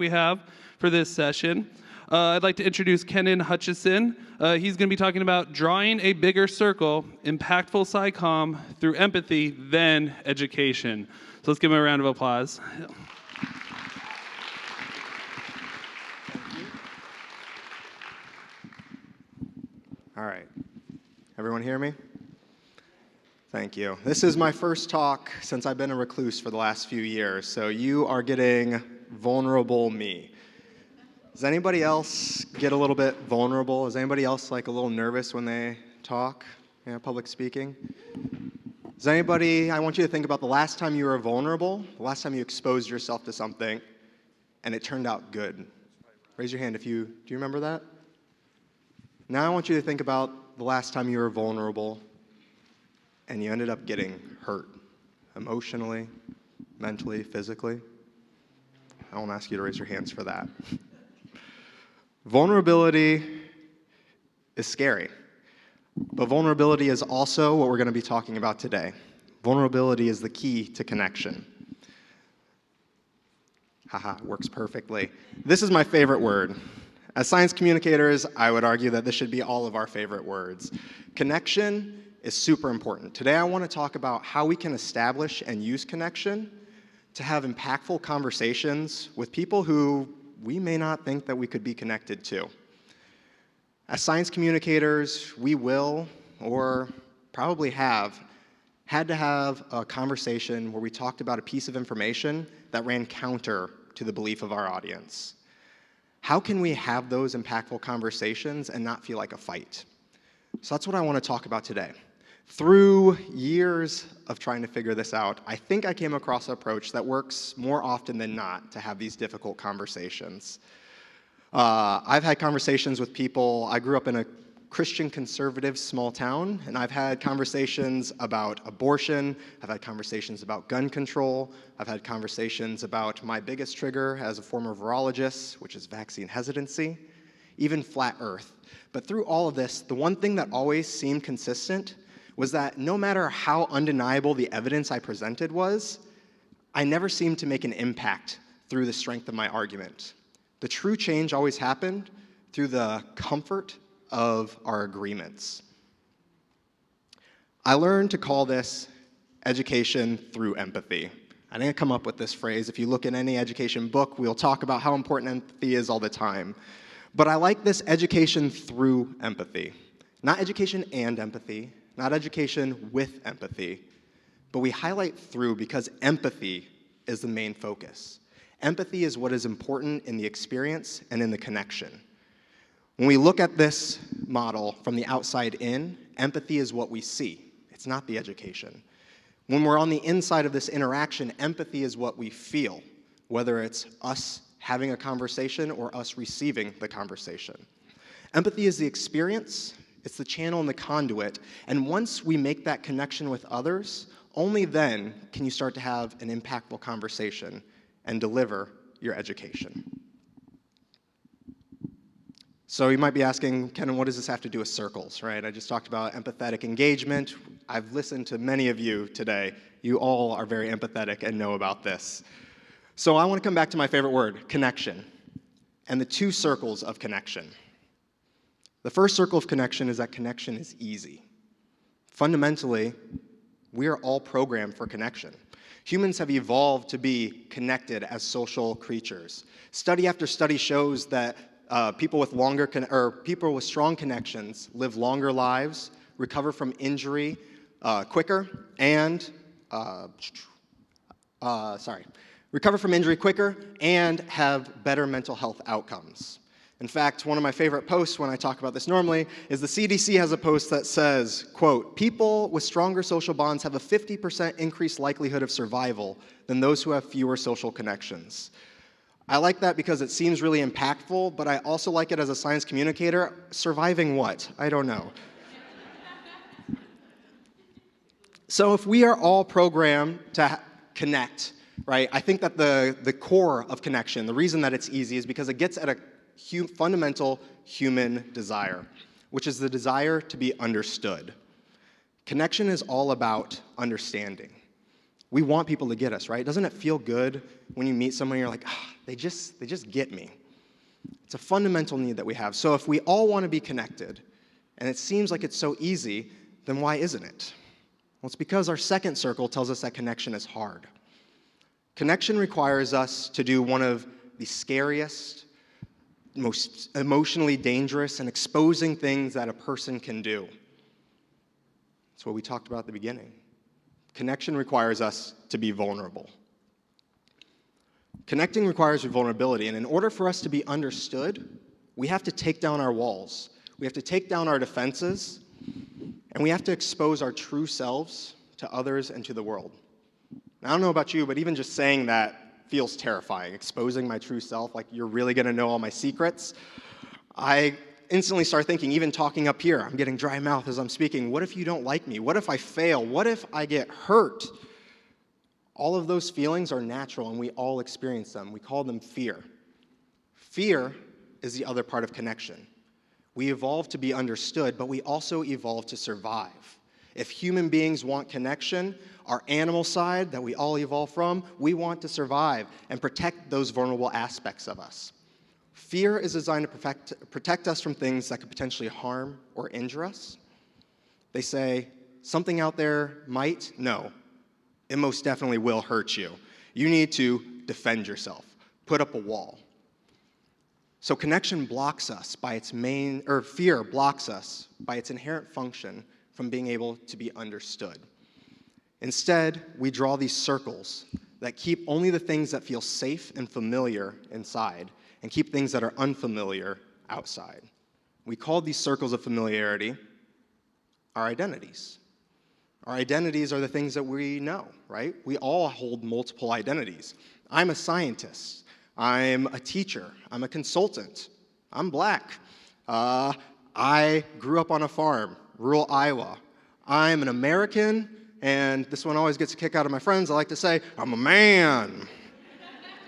we have for this session. I'd like to introduce Kennen Hutchison. He's going to be talking about drawing a bigger circle, impactful SciComm through empathy, then education. So let's give him a round of applause. All right. Everyone hear me? Thank you. This is my first talk since I've been a recluse for the last few years, so you are getting vulnerable me. Does anybody else get a little bit vulnerable? Is anybody else like a little nervous when they talk, public speaking? Does anybody, I want you to think about the last time you were vulnerable, the last time you exposed yourself to something, and it turned out good. Raise your hand if do you remember that? Now I want you to think about the last time you were vulnerable and you ended up getting hurt, emotionally, mentally, physically. I won't ask you to raise your hands for that. Vulnerability is scary, but vulnerability is also what we're going to be talking about today. Vulnerability is the key to connection. Haha, works perfectly. This is my favorite word. As science communicators, I would argue that this should be all of our favorite words. Connection is super important. Today I want to talk about how we can establish and use connection to have impactful conversations with people who we may not think that we could be connected to. As science communicators, we will, or probably have, had to have a conversation where we talked about a piece of information that ran counter to the belief of our audience. How can we have those impactful conversations and not feel like a fight? So that's what I want to talk about today. Through years of trying to figure this out, I think I came across an approach that works more often than not to have these difficult conversations. I've had conversations with people. I grew up in a Christian conservative small town, and I've had conversations about abortion. I've had conversations about gun control. I've had conversations about my biggest trigger as a former virologist, which is vaccine hesitancy, even flat earth. But through all of this, the one thing that always seemed consistent was that no matter how undeniable the evidence I presented was, I never seemed to make an impact through the strength of my argument. The true change always happened through the comfort of our agreements. I learned to call this education through empathy. I didn't come up with this phrase. If you look in any education book, we'll talk about how important empathy is all the time. But I like this education through empathy. Not education and empathy, not education with empathy, but we highlight through because empathy is the main focus. Empathy is what is important in the experience and in the connection. When we look at this model from the outside in, empathy is what we see. It's not the education. When we're on the inside of this interaction, empathy is what we feel, whether it's us having a conversation or us receiving the conversation. Empathy is the experience, it's the channel and the conduit, and once we make that connection with others, only then can you start to have an impactful conversation and deliver your education. So you might be asking, Kennen, what does this have to do with circles, right? I just talked about empathetic engagement. I've listened to many of you today. You all are very empathetic and know about this. So I want to come back to my favorite word, connection, and the two circles of connection. The first circle of connection is that connection is easy. Fundamentally, we are all programmed for connection. Humans have evolved to be connected as social creatures. Study after study shows that people with strong connections live longer lives, recover from injury quicker, and have better mental health outcomes. In fact, one of my favorite posts when I talk about this normally is the CDC has a post that says, quote, people with stronger social bonds have a 50% increased likelihood of survival than those who have fewer social connections. I like that because it seems really impactful, but I also like it as a science communicator. Surviving what? I don't know. So if we are all programmed to connect, right, I think that the core of connection, the reason that it's easy is because it gets at a fundamental human desire, which is the desire to be understood. Connection is all about understanding. We want people to get us, right? Doesn't it feel good when you meet someone and you're like, they just get me? It's a fundamental need that we have. So if we all want to be connected, and it seems like it's so easy, then why isn't it? Well, it's because our second circle tells us that connection is hard. Connection requires us to do one of the scariest, most emotionally dangerous, and exposing things that a person can do. That's what we talked about at the beginning. Connection requires us to be vulnerable. Connecting requires vulnerability, and in order for us to be understood, we have to take down our walls. We have to take down our defenses, and we have to expose our true selves to others and to the world. Now, I don't know about you, but even just saying that feels terrifying. Exposing my true self, like you're really going to know all my secrets. I instantly start thinking, even talking up here, I'm getting dry mouth as I'm speaking. What if you don't like me? What if I fail? What if I get hurt? All of those feelings are natural, and we all experience them. We call them fear. Fear is the other part of connection. We evolve to be understood, but we also evolve to survive. If human beings want connection, our animal side that we all evolve from, we want to survive and protect those vulnerable aspects of us. Fear is designed to protect us from things that could potentially harm or injure us. They say, something out there might, no, it most definitely will hurt you. You need to defend yourself, put up a wall. So connection blocks us by its fear blocks us by its inherent function from being able to be understood. Instead, we draw these circles that keep only the things that feel safe and familiar inside, and keep things that are unfamiliar outside. We call these circles of familiarity our identities. Our identities are the things that we know, right? We all hold multiple identities. I'm a scientist. I'm a teacher. I'm a consultant. I'm black. I grew up on a farm, rural Iowa. I'm an American, and this one always gets a kick out of my friends. I like to say, I'm a man.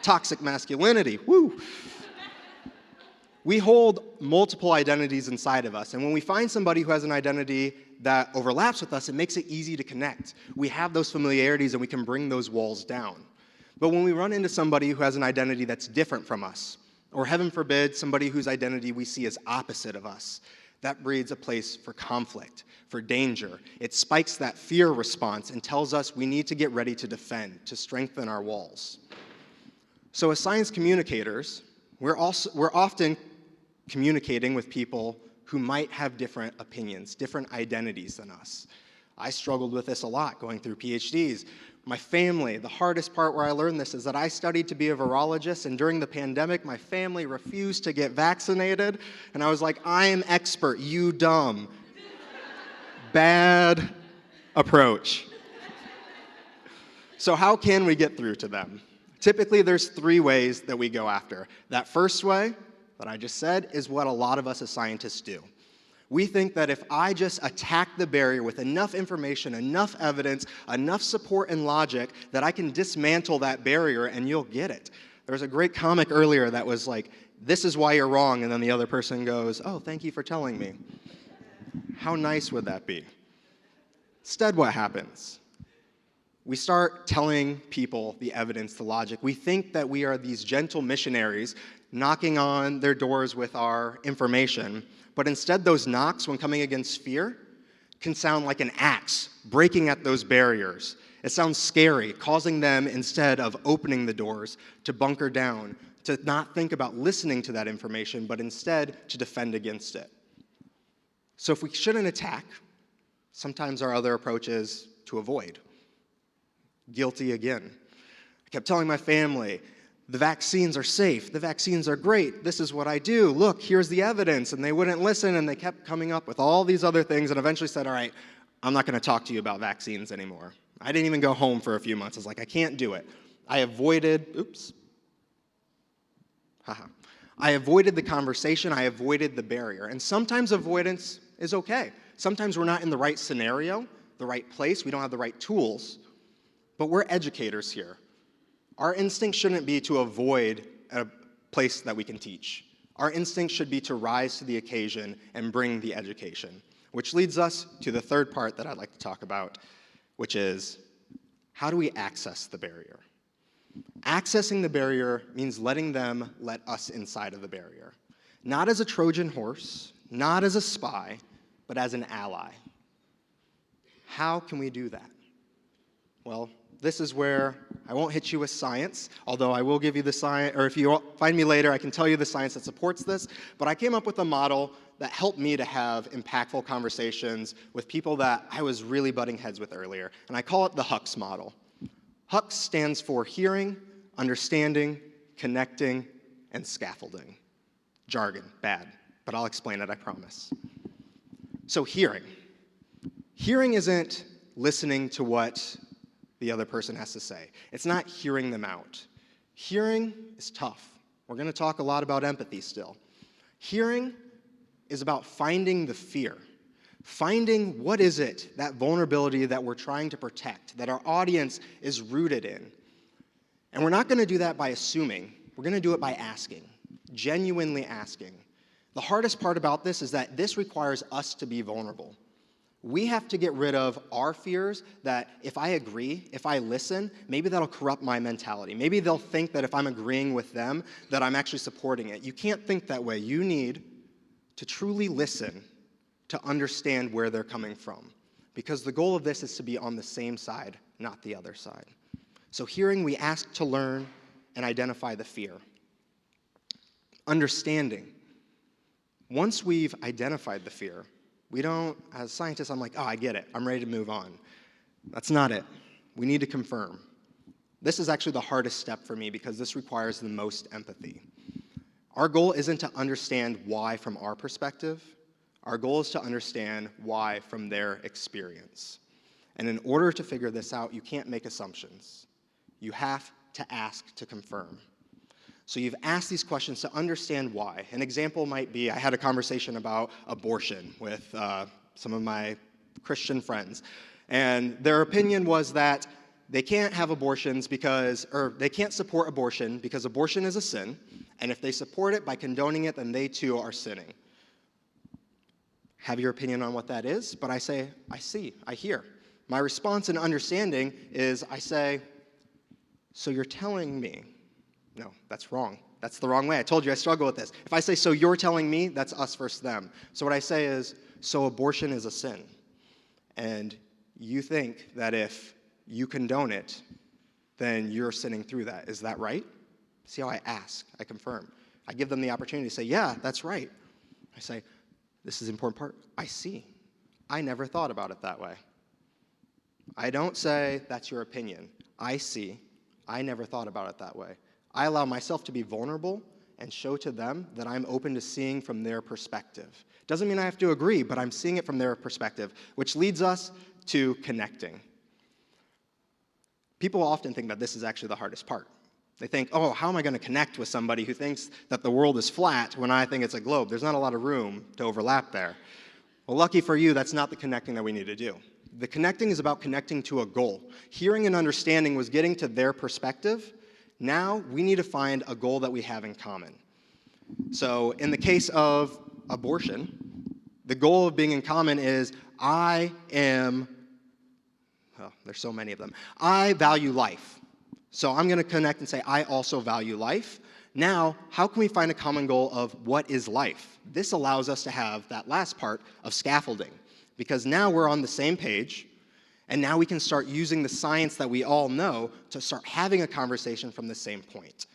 Toxic masculinity, woo. We hold multiple identities inside of us, and when we find somebody who has an identity that overlaps with us, it makes it easy to connect. We have those familiarities, and we can bring those walls down. But when we run into somebody who has an identity that's different from us, or heaven forbid, somebody whose identity we see as opposite of us, that breeds a place for conflict, for danger. It spikes that fear response and tells us we need to get ready to defend, to strengthen our walls. So as science communicators, we're often communicating with people who might have different opinions, different identities than us. I struggled with this a lot going through PhDs. My family, the hardest part where I learned this is that I studied to be a virologist, and during the pandemic, my family refused to get vaccinated, and I was like, I am expert, you dumb. Bad approach. So how can we get through to them? Typically, there's 3 ways that we go after. That first way that I just said is what a lot of us as scientists do. We think that if I just attack the barrier with enough information, enough evidence, enough support and logic, that I can dismantle that barrier and you'll get it. There was a great comic earlier that was like, this is why you're wrong, and then the other person goes, oh, thank you for telling me. How nice would that be? Instead, what happens? We start telling people the evidence, the logic. We think that we are these gentle missionaries knocking on their doors with our information, but instead those knocks, when coming against fear, can sound like an axe breaking at those barriers. It sounds scary, causing them, instead of opening the doors, to bunker down, to not think about listening to that information, but instead to defend against it. So if we shouldn't attack, sometimes our other approach is to avoid. Guilty again. I kept telling my family, the vaccines are safe, the vaccines are great, this is what I do, look, here's the evidence, and they wouldn't listen, and they kept coming up with all these other things, and eventually said, all right, I'm not going to talk to you about vaccines anymore. I didn't even go home for a few months. I was like, I can't do it. I avoided the conversation, I avoided the barrier, and sometimes avoidance is okay. Sometimes we're not in the right scenario, the right place, we don't have the right tools, but we're educators here. Our instinct shouldn't be to avoid a place that we can teach. Our instinct should be to rise to the occasion and bring the education, which leads us to the third part that I'd like to talk about, which is How do we access the barrier? Accessing the barrier means letting them let us inside of the barrier. Not as a Trojan horse, not as a spy, but as an ally. How can we do that? Well, this is where I won't hit you with science, although I will give you the science, or if you find me later, I can tell you the science that supports this. But I came up with a model that helped me to have impactful conversations with people that I was really butting heads with earlier. And I call it the HUX model. HUX stands for hearing, understanding, connecting, and scaffolding. Jargon, bad, but I'll explain it, I promise. So hearing. Hearing isn't listening to what the other person has to say. It's not hearing them out. Hearing is tough. We're going to talk a lot about empathy still. Hearing is about finding the fear. Finding what is it, that vulnerability that we're trying to protect, that our audience is rooted in. And we're not going to do that by assuming. We're going to do it by asking, genuinely asking. The hardest part about this is that this requires us to be vulnerable. We have to get rid of our fears that if I agree, if I listen, maybe that'll corrupt my mentality. Maybe they'll think that if I'm agreeing with them, that I'm actually supporting it. You can't think that way. You need to truly listen to understand where they're coming from. Because the goal of this is to be on the same side, not the other side. So hearing, we ask to learn and identify the fear. Understanding. Once we've identified the fear, we don't, as scientists, I'm like, oh, I get it. I'm ready to move on. That's not it. We need to confirm. This is actually the hardest step for me because this requires the most empathy. Our goal isn't to understand why from our perspective. Our goal is to understand why from their experience. And in order to figure this out, you can't make assumptions. You have to ask to confirm. So you've asked these questions to understand why. An example might be, I had a conversation about abortion with some of my Christian friends. And their opinion was that they can't have abortions because, or they can't support abortion because abortion is a sin. And if they support it by condoning it, then they too are sinning. Have your opinion on what that is, but I say, I see, I hear. My response and understanding is I say, so you're telling me. No, that's wrong. That's the wrong way. I told you I struggle with this. If I say, so you're telling me, that's us versus them. So what I say is, so abortion is a sin. And you think that if you condone it, then you're sinning through that. Is that right? See how I ask, I confirm. I give them the opportunity to say, yeah, that's right. I say, this is the important part. I see. I never thought about it that way. I don't say, that's your opinion. I see. I never thought about it that way. I allow myself to be vulnerable and show to them that I'm open to seeing from their perspective. Doesn't mean I have to agree, but I'm seeing it from their perspective, which leads us to connecting. People often think that this is actually the hardest part. They think, oh, how am I going to connect with somebody who thinks that the world is flat when I think it's a globe? There's not a lot of room to overlap there. Well, lucky for you, that's not the connecting that we need to do. The connecting is about connecting to a goal. Hearing and understanding was getting to their perspective. Now we need to find a goal that we have in common. So in the case of abortion, the goal of being in common is there's so many of them. I value life. So I'm going to connect and say, I also value life. Now, how can we find a common goal of what is life? This allows us to have that last part of scaffolding, because now we're on the same page, and now we can start using the science that we all know to start having a conversation from the same point.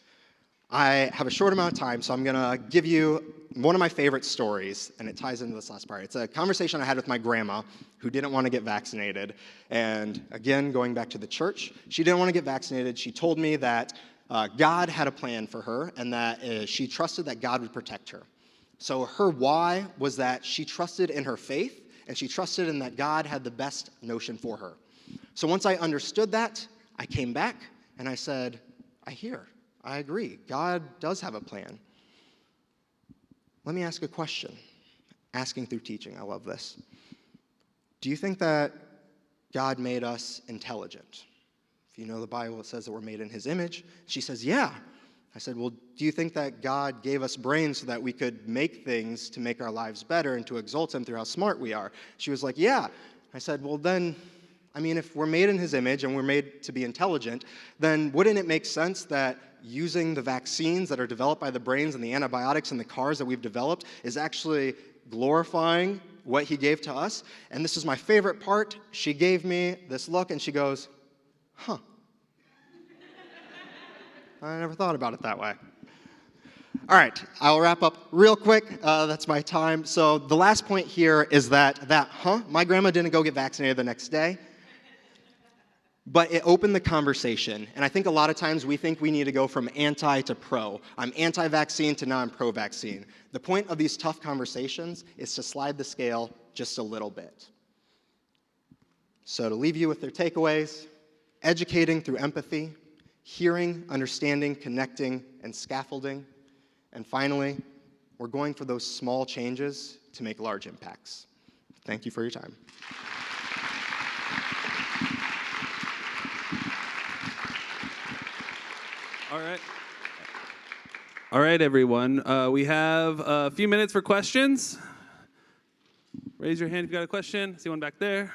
I have a short amount of time, so I'm going to give you one of my favorite stories, and it ties into this last part. It's a conversation I had with my grandma, who didn't want to get vaccinated. And again, going back to the church, she didn't want to get vaccinated. She told me that God had a plan for her, and that she trusted that God would protect her. So her why was that she trusted in her faith, and she trusted in that God had the best notion for her. So once I understood that, I came back, and I said, I hear. I agree. God does have a plan. Let me ask a question. Asking through teaching. I love this. Do you think that God made us intelligent? If you know the Bible, it says that we're made in his image. She says, yeah. I said, well, do you think that God gave us brains so that we could make things to make our lives better and to exalt him through how smart we are? She was like, yeah. I said, well, then I mean, if we're made in his image and we're made to be intelligent, then wouldn't it make sense that using the vaccines that are developed by the brains and the antibiotics and the cars that we've developed is actually glorifying what he gave to us? And this is my favorite part. She gave me this look and she goes, huh. I never thought about it that way. All right, I'll wrap up real quick. That's my time. So the last point here is that my grandma didn't go get vaccinated the next day, but it opened the conversation. And I think a lot of times we think we need to go from anti to pro. I'm anti-vaccine to now I'm pro-vaccine. The point of these tough conversations is to slide the scale just a little bit. So to leave you with their takeaways, educating through empathy, hearing, understanding, connecting, and scaffolding. And finally, we're going for those small changes to make large impacts. Thank you for your time. All right, everyone. We have a few minutes for questions. Raise your hand if you got a question. See one back there.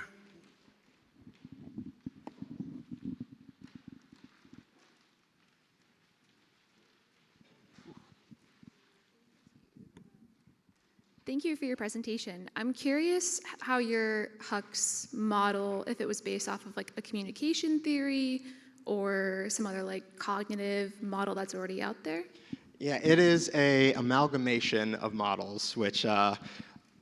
Thank you for your presentation. I'm curious how your Hux model, if it was based off of like a communication theory or some other like cognitive model that's already out there. Yeah, it is an amalgamation of models, which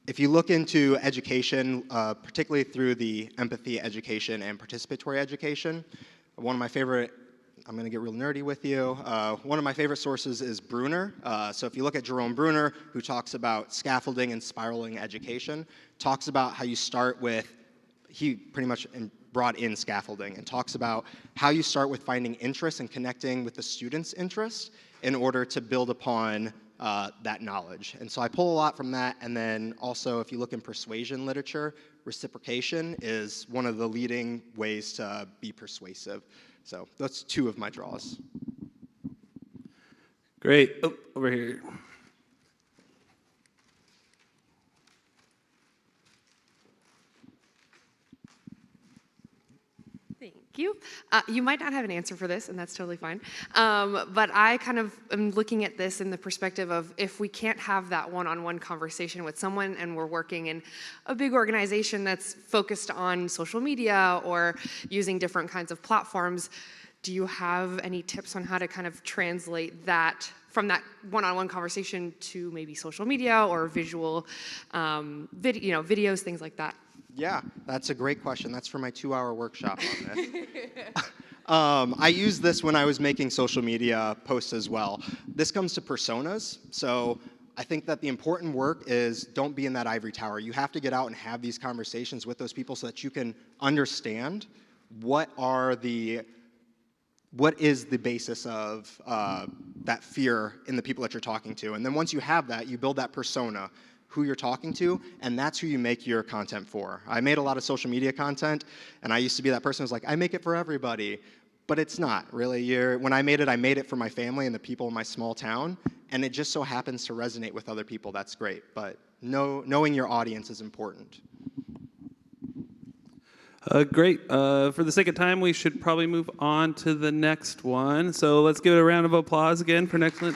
if you look into education, particularly through the empathy education and participatory education, one of my favorite, I'm going to get real nerdy with you. One of my favorite sources is Bruner. So if you look at Jerome Bruner, who talks about scaffolding and spiraling education, talks about how you start with, he pretty much brought in scaffolding and talks about how you start with finding interest and connecting with the student's interest in order to build upon that knowledge. And so I pull a lot from that. And then also, if you look in persuasion literature, reciprocation is one of the leading ways to be persuasive. So that's two of my draws. Great. Oh, over here. Thank you. You might not have an answer for this, and that's totally fine. But I kind of am looking at this in the perspective of if we can't have that one-on-one conversation with someone and we're working in a big organization that's focused on social media or using different kinds of platforms, do you have any tips on how to kind of translate that from that one-on-one conversation to maybe social media or visual videos, things like that? Yeah, that's a great question. That's for my 2-hour workshop on this. I used this when I was making social media posts as well. This comes to personas. So I think that the important work is don't be in that ivory tower. You have to get out and have these conversations with those people so that you can understand what is the basis of that fear in the people that you're talking to. And then once you have that, you build that persona, who you're talking to, and that's who you make your content for. I made a lot of social media content, and I used to be that person who's like, I make it for everybody. But it's not, really. When I made it for my family and the people in my small town, and it just so happens to resonate with other people. That's great. But knowing your audience is important. Great. For the sake of time, we should probably move on to the next one. So let's give it a round of applause again for next one.